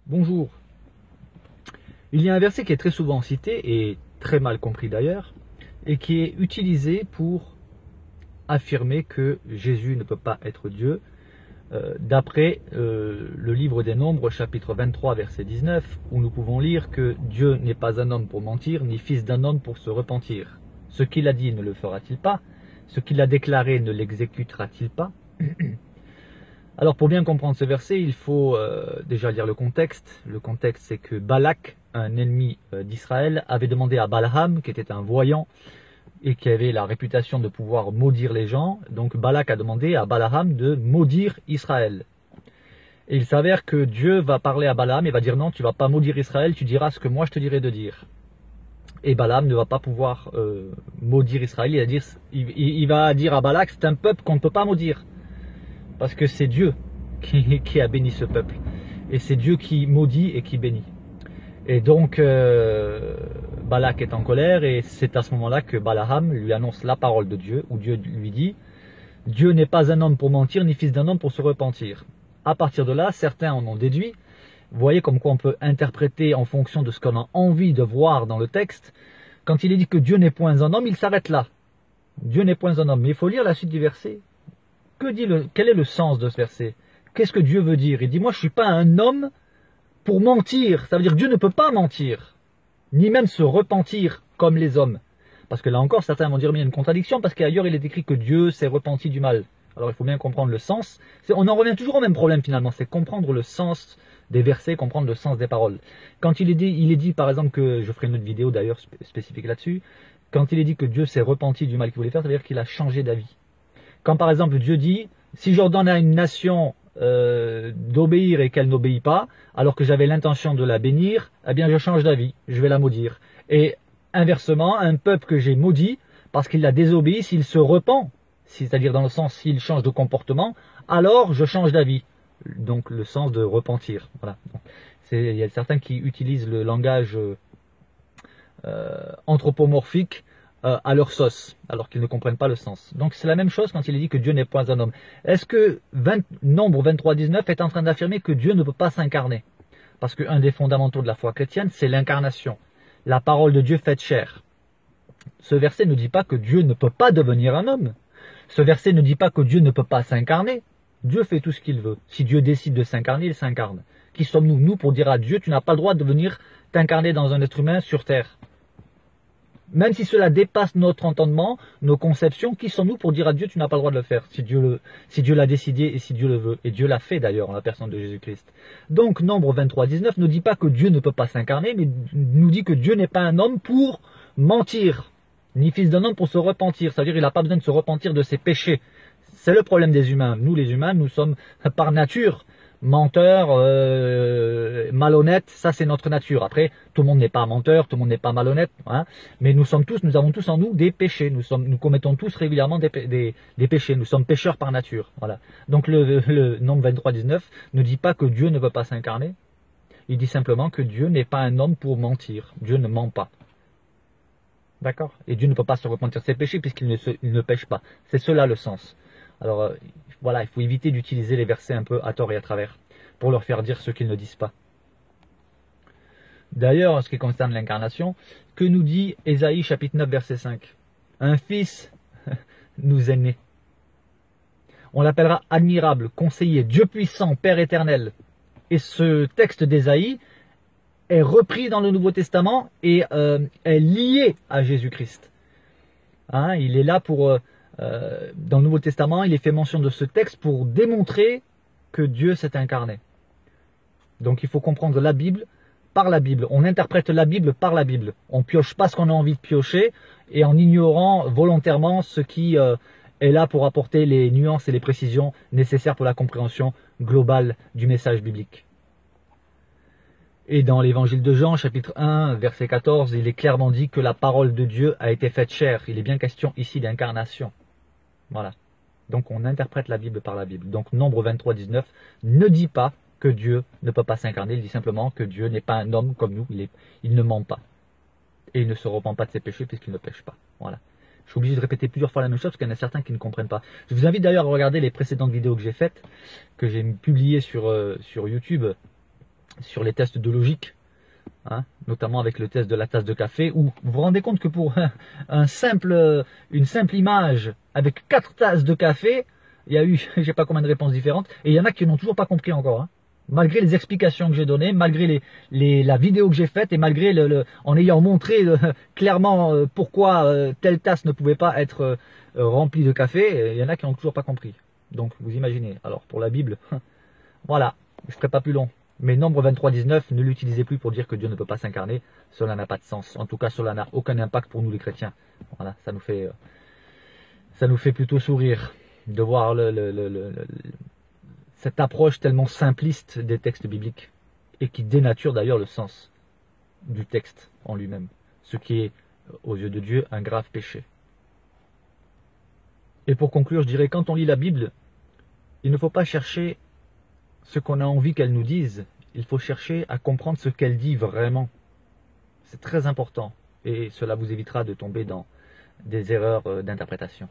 Bonjour. Il y a un verset qui est très souvent cité et très mal compris d'ailleurs, et qui est utilisé pour affirmer que Jésus ne peut pas être Dieu, d'après le livre des Nombres, chapitre 23, verset 19, où nous pouvons lire que Dieu n'est pas un homme pour mentir, ni fils d'un homme pour se repentir. Ce qu'il a dit ne le fera-t-il pas? Ce qu'il a déclaré ne l'exécutera-t-il pas? Alors pour bien comprendre ce verset, il faut déjà lire le contexte. Le contexte, c'est que Balak, un ennemi d'Israël, avait demandé à Balaam, qui était un voyant et qui avait la réputation de pouvoir maudire les gens. Donc Balak a demandé à Balaam de maudire Israël. Et il s'avère que Dieu va parler à Balaam et va dire non, tu ne vas pas maudire Israël, tu diras ce que moi je te dirai de dire. Et Balaam ne va pas pouvoir maudire Israël, il va dire à Balak, c'est un peuple qu'on ne peut pas maudire. Parce que c'est Dieu qui a béni ce peuple. Et c'est Dieu qui maudit et qui bénit. Et donc, Balak est en colère et c'est à ce moment-là que Balaam lui annonce la parole de Dieu, où Dieu lui dit « Dieu n'est pas un homme pour mentir, ni fils d'un homme pour se repentir ». À partir de là, certains en ont déduit. Vous voyez comme quoi on peut interpréter en fonction de ce qu'on a envie de voir dans le texte. Quand il est dit que Dieu n'est point un homme, il s'arrête là. Dieu n'est point un homme. Mais il faut lire la suite du verset. Quel est le sens de ce verset? Qu'est-ce que Dieu veut dire? Il dit, moi je ne suis pas un homme pour mentir. Ça veut dire que Dieu ne peut pas mentir, ni même se repentir comme les hommes. Parce que là encore, certains vont dire, mais il y a une contradiction, parce qu'ailleurs il est écrit que Dieu s'est repenti du mal. Alors il faut bien comprendre le sens. On en revient toujours au même problème finalement, c'est comprendre le sens des versets, comprendre le sens des paroles. Quand il est dit par exemple que, je ferai une autre vidéo d'ailleurs spécifique là-dessus, quand il est dit que Dieu s'est repenti du mal qu'il voulait faire, ça veut dire qu'il a changé d'avis. Quand par exemple Dieu dit, si j'ordonne à une nation d'obéir et qu'elle n'obéit pas, alors que j'avais l'intention de la bénir, eh bien je change d'avis, je vais la maudire. Et inversement, un peuple que j'ai maudit, parce qu'il a désobéi, s'il se repent, c'est-à-dire dans le sens s'il change de comportement, alors je change d'avis. Donc le sens de repentir. Voilà. Il y a certains qui utilisent le langage anthropomorphique à leur sauce, alors qu'ils ne comprennent pas le sens. Donc c'est la même chose quand il est dit que Dieu n'est point un homme. Est-ce que Nombre 23, 19 est en train d'affirmer que Dieu ne peut pas s'incarner? Parce qu'un des fondamentaux de la foi chrétienne, c'est l'incarnation. La parole de Dieu faite chair. Ce verset ne dit pas que Dieu ne peut pas devenir un homme. Ce verset ne dit pas que Dieu ne peut pas s'incarner. Dieu fait tout ce qu'il veut. Si Dieu décide de s'incarner, il s'incarne. Qui sommes-nous, nous, pour dire à Dieu, tu n'as pas le droit de venir t'incarner dans un être humain sur terre? Même si cela dépasse notre entendement, nos conceptions, qui sommes-nous pour dire à Dieu, tu n'as pas le droit de le faire, si Dieu l'a décidé et si Dieu le veut. Et Dieu l'a fait d'ailleurs en la personne de Jésus-Christ. Donc, Nombre 23, 19 ne dit pas que Dieu ne peut pas s'incarner, mais nous dit que Dieu n'est pas un homme pour mentir, ni fils d'un homme pour se repentir. C'est-à-dire qu'il n'a pas besoin de se repentir de ses péchés. C'est le problème des humains. Nous, les humains, nous sommes par nature menteurs, malhonnêtes, ça c'est notre nature. Après, tout le monde n'est pas menteur, tout le monde n'est pas malhonnête, hein, mais nous avons tous en nous des péchés. Nous commettons tous régulièrement des péchés. Nous sommes pécheurs par nature. Voilà. Donc le Nombre 23, 19 ne dit pas que Dieu ne peut pas s'incarner. Il dit simplement que Dieu n'est pas un homme pour mentir. Dieu ne ment pas. D'accord? Et Dieu ne peut pas se repentir de ses péchés puisqu'il ne pêche pas. C'est cela le sens. Alors voilà, il faut éviter d'utiliser les versets un peu à tort et à travers pour leur faire dire ce qu'ils ne disent pas. D'ailleurs, en ce qui concerne l'incarnation, que nous dit Ésaïe chapitre 9 verset 5? Un fils nous est né. On l'appellera admirable, conseiller, Dieu puissant, Père éternel. Et ce texte d'Ésaïe est repris dans le Nouveau Testament et est lié à Jésus-Christ. Hein, il est là pour... dans le Nouveau Testament, il est fait mention de ce texte pour démontrer que Dieu s'est incarné. Donc il faut comprendre la Bible par la Bible. On interprète la Bible par la Bible. On ne pioche pas ce qu'on a envie de piocher et en ignorant volontairement ce qui est là pour apporter les nuances et les précisions nécessaires pour la compréhension globale du message biblique. Et dans l'évangile de Jean, chapitre 1, verset 14, il est clairement dit que la parole de Dieu a été faite chair. Il est bien question ici d'incarnation. Voilà. Donc on interprète la Bible par la Bible. Donc Nombre 23, 19 ne dit pas que Dieu ne peut pas s'incarner. Il dit simplement que Dieu n'est pas un homme comme nous. Il ne ment pas. Et il ne se repent pas de ses péchés puisqu'il ne pêche pas. Voilà. Je suis obligé de répéter plusieurs fois la même chose parce qu'il y en a certains qui ne comprennent pas. Je vous invite d'ailleurs à regarder les précédentes vidéos que j'ai faites, que j'ai publiées sur YouTube, sur les tests de logique, hein, notamment avec le test de la tasse de café, où vous vous rendez compte que pour une simple image avec 4 tasses de café, il y a eu je sais pas combien de réponses différentes, et il y en a qui n'ont toujours pas compris encore, hein. Malgré les explications que j'ai données, malgré la vidéo que j'ai faite, et malgré en ayant montré clairement pourquoi telle tasse ne pouvait pas être remplie de café, il y en a qui n'ont toujours pas compris. Donc vous imaginez, alors pour la Bible, voilà, je ne ferai pas plus long. Mais Nombre 23-19, ne l'utilisez plus pour dire que Dieu ne peut pas s'incarner, cela n'a pas de sens. En tout cas, cela n'a aucun impact pour nous les chrétiens. Voilà, ça nous fait plutôt sourire de voir cette approche tellement simpliste des textes bibliques et qui dénature d'ailleurs le sens du texte en lui-même, ce qui est, aux yeux de Dieu, un grave péché. Et pour conclure, je dirais, quand on lit la Bible, il ne faut pas chercher ce qu'on a envie qu'elle nous dise, il faut chercher à comprendre ce qu'elle dit vraiment. C'est très important et cela vous évitera de tomber dans des erreurs d'interprétation.